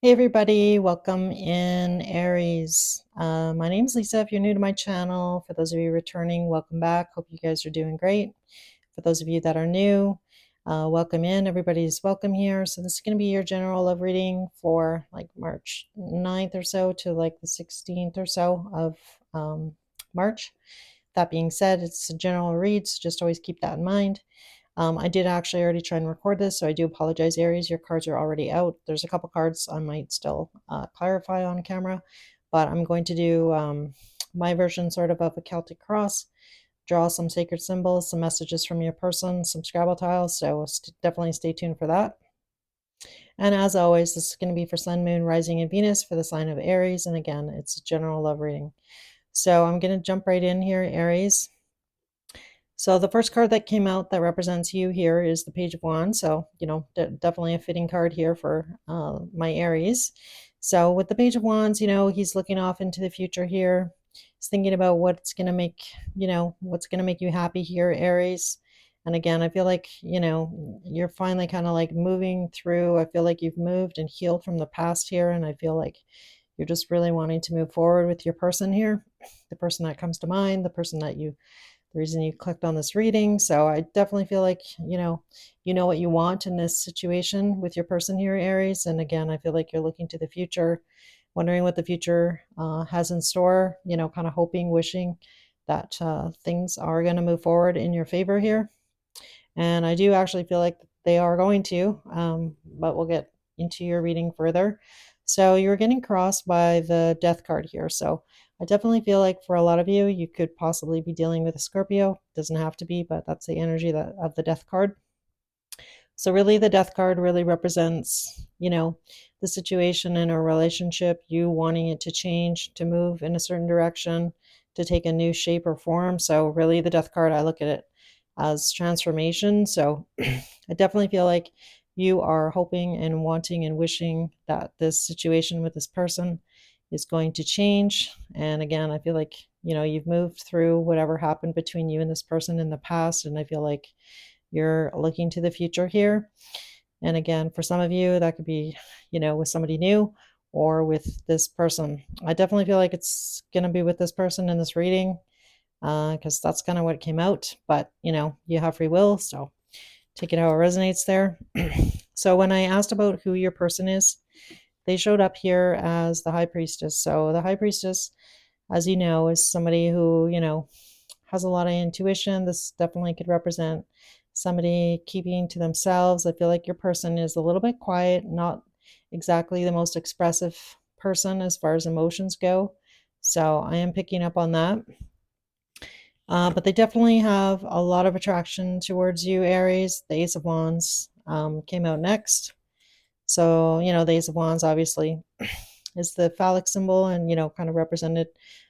Hey everybody, welcome in Aries. My name's Lisa. If you're new to my channel, for those of you returning, welcome back. Hope you guys are doing great. For those of you that are new, welcome in. Everybody's welcome here. So this is going to be your general love reading for like March 9th or so to like the 16th or so of March. That being said, it's a general read, so just always keep that in mind. I did actually already try and record this, so I do apologize, Aries. Your cards are already out. There's a couple cards I might still clarify on camera, but I'm going to do my version sort of a Celtic cross, draw some sacred symbols, some messages from your person, some Scrabble tiles, so definitely stay tuned for that. And as always, this is going to be for Sun, Moon, Rising, and Venus for the sign of Aries, and again, it's a general love reading. So I'm going to jump right in here, Aries. So the first card that came out that represents you here is the Page of Wands. So, definitely a fitting card here for my Aries. So with the Page of Wands, he's looking off into the future here. He's thinking about what's going to make, what's going to make you happy here, Aries. And again, I feel like, you're finally kind of like moving through. I feel like you've moved and healed from the past here. And I feel like you're just really wanting to move forward with your person here, the person that comes to mind, the reason you clicked on this reading. So I definitely feel like, you know what you want in this situation with your person here, Aries. And again, I feel like you're looking to the future, wondering what the future has in store, kind of hoping, wishing that things are going to move forward in your favor here. And I do actually feel like they are going to, but we'll get into your reading further. So you're getting crossed by the death card here. So I definitely feel like for a lot of you, you could possibly be dealing with a Scorpio. Doesn't have to be, but that's the energy of the death card. So really the death card really represents, the situation in a relationship, you wanting it to change, to move in a certain direction, to take a new shape or form. So really the death card, I look at it as transformation. So I definitely feel like you are hoping and wanting and wishing that this situation with this person is going to change. And again, I feel like, you've moved through whatever happened between you and this person in the past. And I feel like you're looking to the future here. And again, for some of you, that could be, with somebody new or with this person. I definitely feel like it's going to be with this person in this reading because that's kind of what came out. But, you have free will. So take it how it resonates there. So when I asked about who your person is, they showed up here as the high priestess. So the high priestess, as you know, is somebody who, has a lot of intuition. This definitely could represent somebody keeping to themselves. I feel like your person is a little bit quiet, not exactly the most expressive person as far as emotions go. So I am picking up on that. But they definitely have a lot of attraction towards you, Aries. The Ace of Wands came out next. So, the Ace of Wands obviously is the phallic symbol and, kind of represented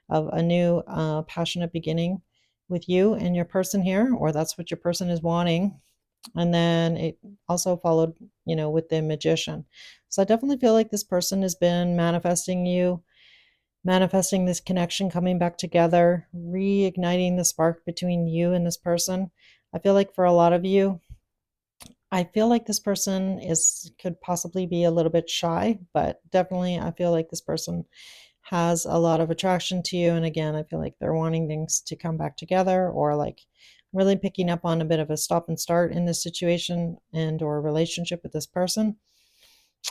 of a new passionate beginning with you and your person here, or that's what your person is wanting. And then it also followed, with the Magician. So I definitely feel like this person has been manifesting you, manifesting this connection coming back together, reigniting the spark between you and this person. I feel like for a lot of you, I feel like this person could possibly be a little bit shy, but definitely I feel like this person has a lot of attraction to you. And again, I feel like they're wanting things to come back together or like really picking up on a bit of a stop and start in this situation and or relationship with this person.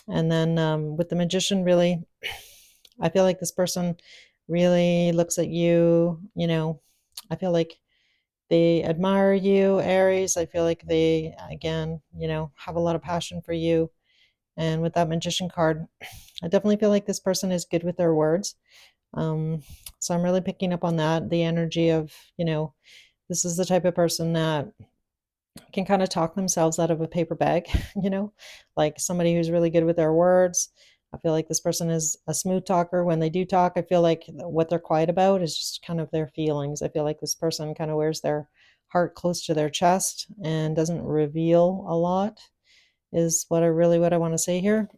And then with the Magician, really, I feel like this person really looks at you, I feel like they admire you, Aries. I feel like they, again, have a lot of passion for you. And with that Magician card, I definitely feel like this person is good with their words. Um, so I'm really picking up on that, the energy of, this is the type of person that can kind of talk themselves out of a paper bag, like somebody who's really good with their words. I feel like this person is a smooth talker. When they do talk, I feel like what they're quiet about is just kind of their feelings. I feel like this person kind of wears their heart close to their chest and doesn't reveal a lot, is what I want to say here.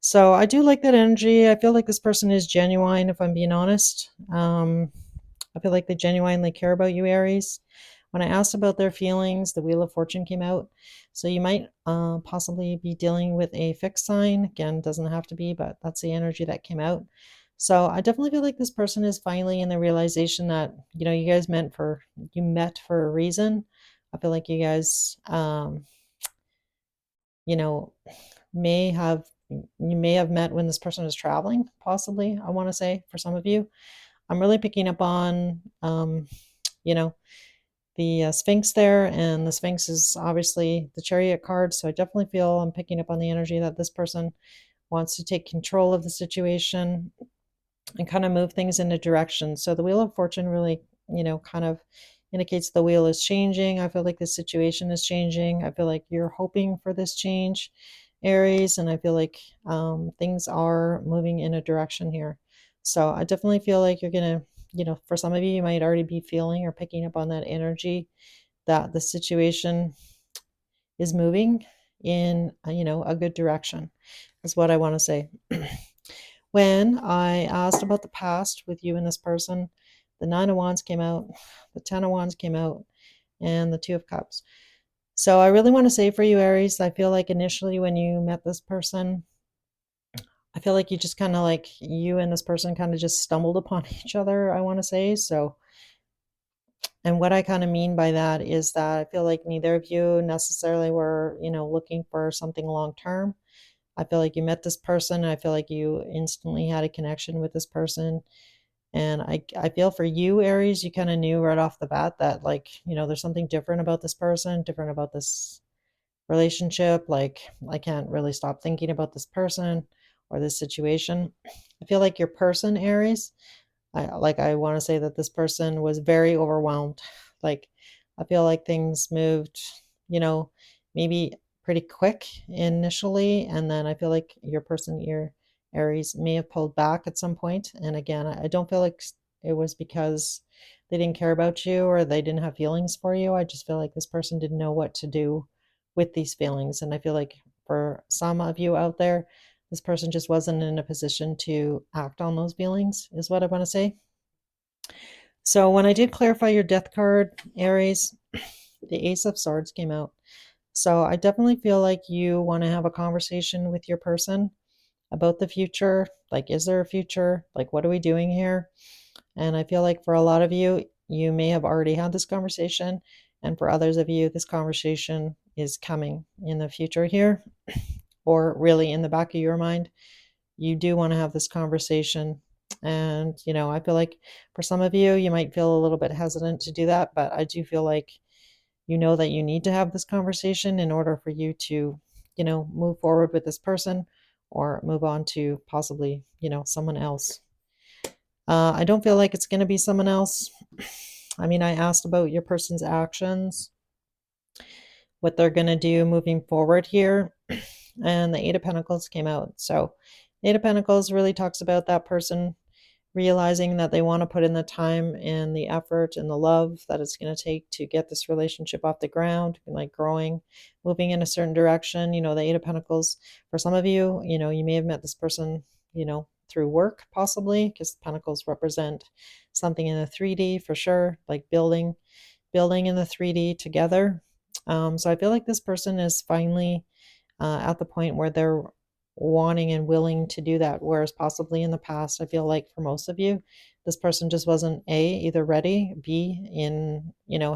So I do like that energy. I feel like this person is genuine, if I'm being honest. I feel like they genuinely care about you, Aries. When I asked about their feelings, the Wheel of Fortune came out. So you might possibly be dealing with a fixed sign. Again, doesn't have to be, but that's the energy that came out. So I definitely feel like this person is finally in the realization that, you guys you met for a reason. I feel like you guys, you know, may have you may have met when this person was traveling, possibly, I want to say, for some of you. I'm really picking up on, you know, the Sphinx there, and the Sphinx is obviously the Chariot card. So I definitely feel I'm picking up on the energy that this person wants to take control of the situation and kind of move things in a direction. So the Wheel of Fortune really, kind of indicates the wheel is changing. I feel like the situation is changing. I feel like you're hoping for this change, Aries, and I feel like things are moving in a direction here. So I definitely feel like you're gonna, for some of you, you might already be feeling or picking up on that energy that the situation is moving in, a good direction, is what I want to say. When I asked about the past with you and this person, the Nine of Wands came out, the Ten of Wands came out, and the Two of Cups. So I really want to say for you, Aries, I feel like initially when you met this person, I feel like you just kind of like you and this person kind of just stumbled upon each other, I want to say. So, and what I kind of mean by that is that I feel like neither of you necessarily were, looking for something long term. I feel like you met this person, and I feel like you instantly had a connection with this person. And I feel for you, Aries, you kind of knew right off the bat that, like, there's something different about this person, different about this relationship. Like, I can't really stop thinking about this person or this situation. I feel like your person, Aries, I want to say that this person was very overwhelmed. Like, I feel like things moved, you know, maybe pretty quick initially, and then I feel like your person, your Aries, may have pulled back at some point. And again, I don't feel like it was because they didn't care about you or they didn't have feelings for you. I just feel like this person didn't know what to do with these feelings. And I feel like for some of you out there, this person just wasn't in a position to act on those feelings, is what I want to say. So when I did clarify your death card, Aries, the Ace of Swords came out. So I definitely feel like you want to have a conversation with your person about the future. Like, is there a future? Like, what are we doing here? And I feel like for a lot of you, you may have already had this conversation. And for others of you, this conversation is coming in the future here, or really in the back of your mind. You do want to have this conversation. And, I feel like for some of you, you might feel a little bit hesitant to do that, but I do feel like you know that you need to have this conversation in order for you to, move forward with this person or move on to possibly, someone else. I don't feel like it's going to be someone else. I mean, I asked about your person's actions, what they're going to do moving forward here, and the Eight of Pentacles came out. So, Eight of Pentacles really talks about that person realizing that they want to put in the time and the effort and the love that it's going to take to get this relationship off the ground, like growing, moving in a certain direction. The Eight of Pentacles, for some of you, you may have met this person, through work, possibly, because Pentacles represent something in the 3D for sure, like building in the 3D together. So I feel like this person is finally at the point where they're wanting and willing to do that. Whereas possibly in the past, I feel like for most of you, this person just wasn't A, either ready, B,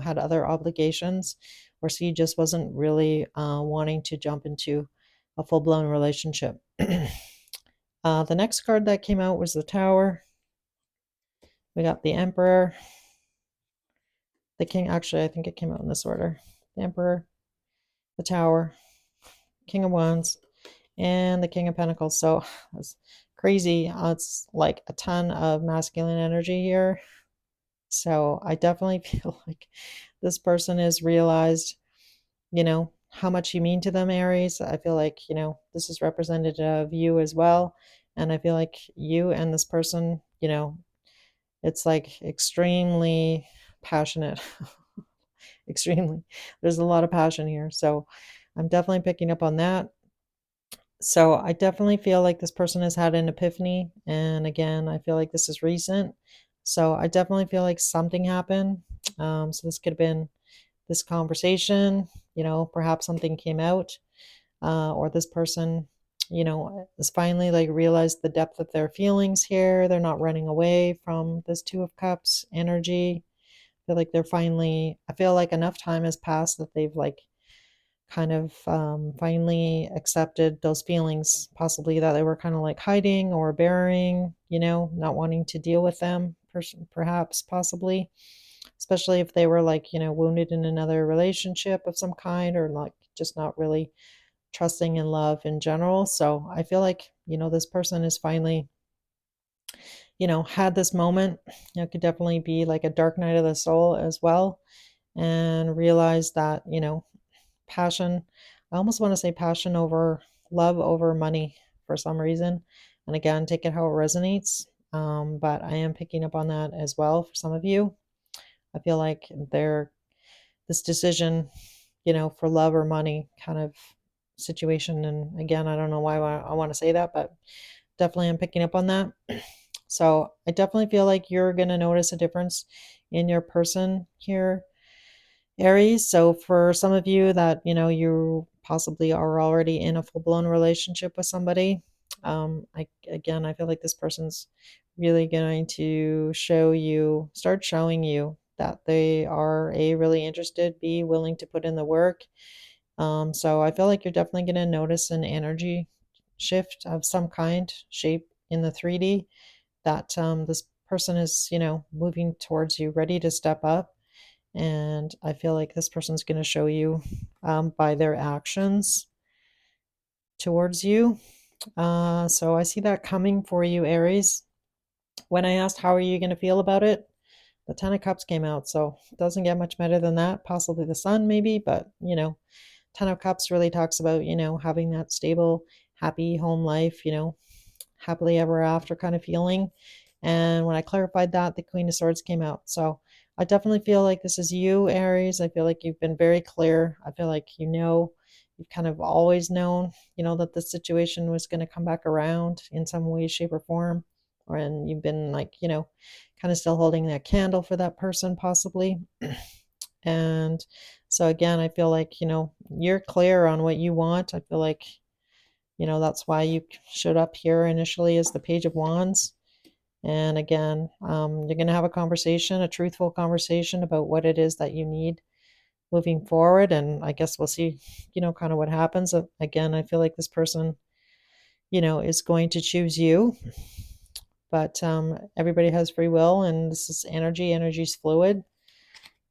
had other obligations, or C, just wasn't really wanting to jump into a full blown relationship. The next card that came out was the Tower. We got the Emperor, the King. Actually, I think it came out in this order: the Emperor, the Tower, King of Wands, and the King of Pentacles. So it's crazy. It's like a ton of masculine energy here. So I definitely feel like this person has realized, how much you mean to them, Aries. I feel like, this is representative of you as well. And I feel like you and this person, it's like extremely passionate. Extremely. There's a lot of passion here. So I'm definitely picking up on that. So I definitely feel like this person has had an epiphany. And again, I feel like this is recent. So I definitely feel like something happened. So this could have been this conversation, perhaps something came out, or this person, has finally like realized the depth of their feelings here. They're not running away from this Two of Cups energy. I feel like I feel like enough time has passed that they've like kind of finally accepted those feelings, possibly that they were kind of like hiding or burying, not wanting to deal with them, perhaps, possibly, especially if they were like, wounded in another relationship of some kind, or like just not really trusting in love in general. So I feel like, this person is finally, had this moment. It could definitely be like a dark night of the soul as well, and realize that, passion, I almost want to say passion over love over money for some reason. And again, take it how it resonates. But I am picking up on that as well for some of you. I feel like this decision, for love or money kind of situation. And again, I don't know why I want to say that, but definitely I'm picking up on that. So I definitely feel like you're going to notice a difference in your person here, Aries. So for some of you that, you possibly are already in a full-blown relationship with somebody, I feel like this person's really going to start showing you that they are A, really interested, B, willing to put in the work. So I feel like you're definitely going to notice an energy shift of some kind, shape in the 3D, that this person is, moving towards you, ready to step up. And I feel like this person's going to show you by their actions towards you. So I see that coming for you, Aries. When I asked how are you going to feel about it, the Ten of Cups came out. So it doesn't get much better than that. Possibly the Sun, maybe, but Ten of Cups really talks about, having that stable, happy home life, happily ever after kind of feeling. And when I clarified that, the Queen of Swords came out. So I definitely feel like this is you, Aries. I feel like you've been very clear. I feel like you've kind of always known, that the situation was going to come back around in some way, shape, or form. And you've been like, kind of still holding that candle for that person, possibly. And so again, I feel like, you're clear on what you want. I feel like, that's why you showed up here initially as the Page of Wands. And again, you're going to have a conversation, a truthful conversation about what it is that you need moving forward. And I guess we'll see, kind of what happens. Again, I feel like this person, is going to choose you. But everybody has free will, and this is energy. Energy's fluid.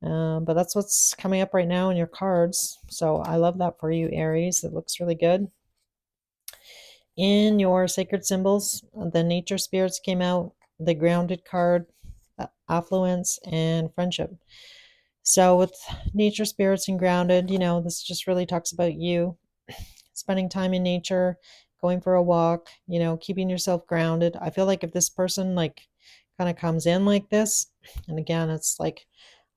But that's what's coming up right now in your cards. So I love that for you, Aries. It looks really good. In your sacred symbols, the nature spirits came out, the grounded card, affluence, and friendship. So with nature spirits and grounded, this just really talks about you spending time in nature, going for a walk, keeping yourself grounded. I feel like if this person like kind of comes in like this, and again, it's like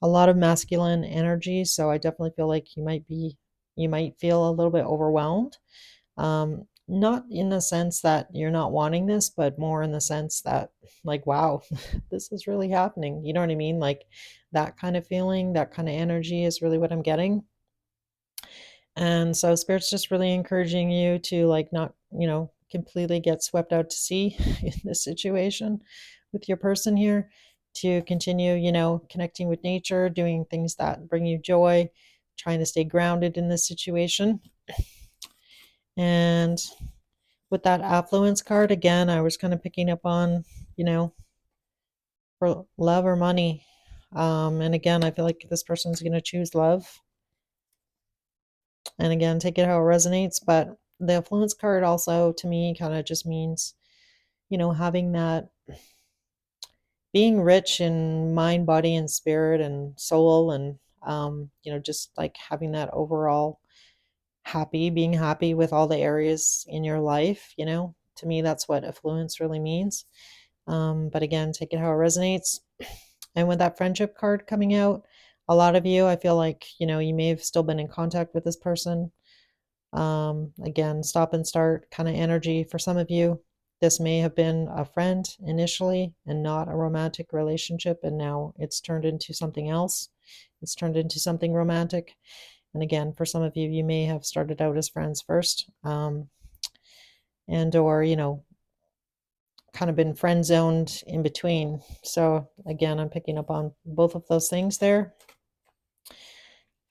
a lot of masculine energy, so I definitely feel like you might feel a little bit overwhelmed. Not in the sense that you're not wanting this, but more in the sense that, like, wow, this is really happening. You know what I mean? Like that kind of feeling, that kind of energy is really what I'm getting. And so Spirit's just really encouraging you to like not, completely get swept out to sea in this situation with your person here, to continue, connecting with nature, doing things that bring you joy, trying to stay grounded in this situation. And with that affluence card, again, I was kind of picking up on, for love or money. And again, I feel like this person's going to choose love. And again, take it how it resonates. But the affluence card also to me kind of just means, having that, being rich in mind, body, and spirit and soul. And, just like having that overall being happy with all the areas in your life. To me, that's what affluence really means. But again, take it how it resonates. And with that friendship card coming out, a lot of you, I feel like, you may have still been in contact with this person. Again, stop and start kind of energy for some of you. This may have been a friend initially and not a romantic relationship, and now it's turned into something else. it's turned into something romantic. And again, for some of you, you may have started out as friends first, and or, kind of been friend zoned in between. So again, I'm picking up on both of those things there.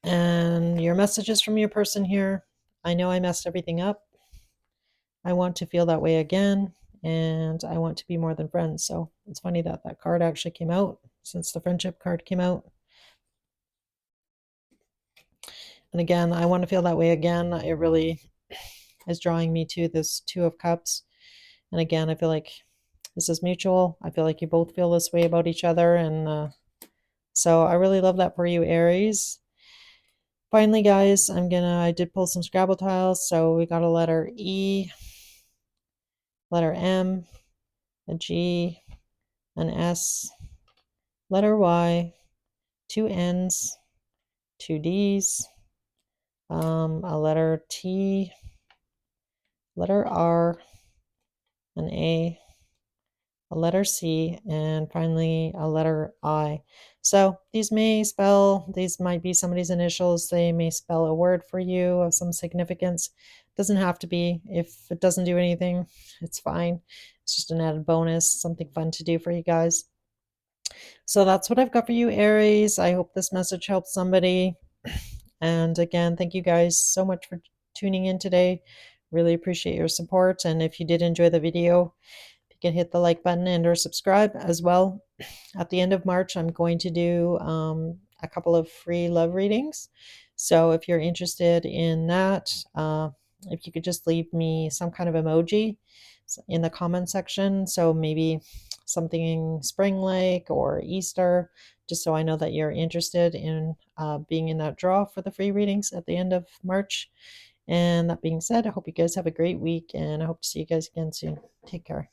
And your messages from your person here: I know I messed everything up. I want to feel that way again, and I want to be more than friends. So it's funny that that card actually came out, since the friendship card came out. And again, I want to feel that way again. It really is drawing me to this Two of Cups. And again, I feel like this is mutual. I feel like you both feel this way about each other. And so I really love that for you, Aries. Finally, guys, I did pull some Scrabble tiles. So we got a letter E, letter M, a G, an S, letter Y, two N's, two D's, a letter T, letter R, an A, a letter C, and finally a letter I. So these might be somebody's initials. They may spell a word for you of some significance. Doesn't have to be. If it doesn't do anything, it's fine. It's just an added bonus, something fun to do for you guys. So that's what I've got for you, Aries. I hope this message helps somebody. And again, thank you guys so much for tuning in today. Really appreciate your support. And if you did enjoy the video, you can hit the like button and or subscribe as well. At the end of March, I'm going to do a couple of free love readings. So if you're interested in that, if you could just leave me some kind of emoji in the comment section. So maybe something spring-like or Easter, just so I know that you're interested in being in that draw for the free readings at the end of March. And that being said, I hope you guys have a great week, and I hope to see you guys again soon. Take care.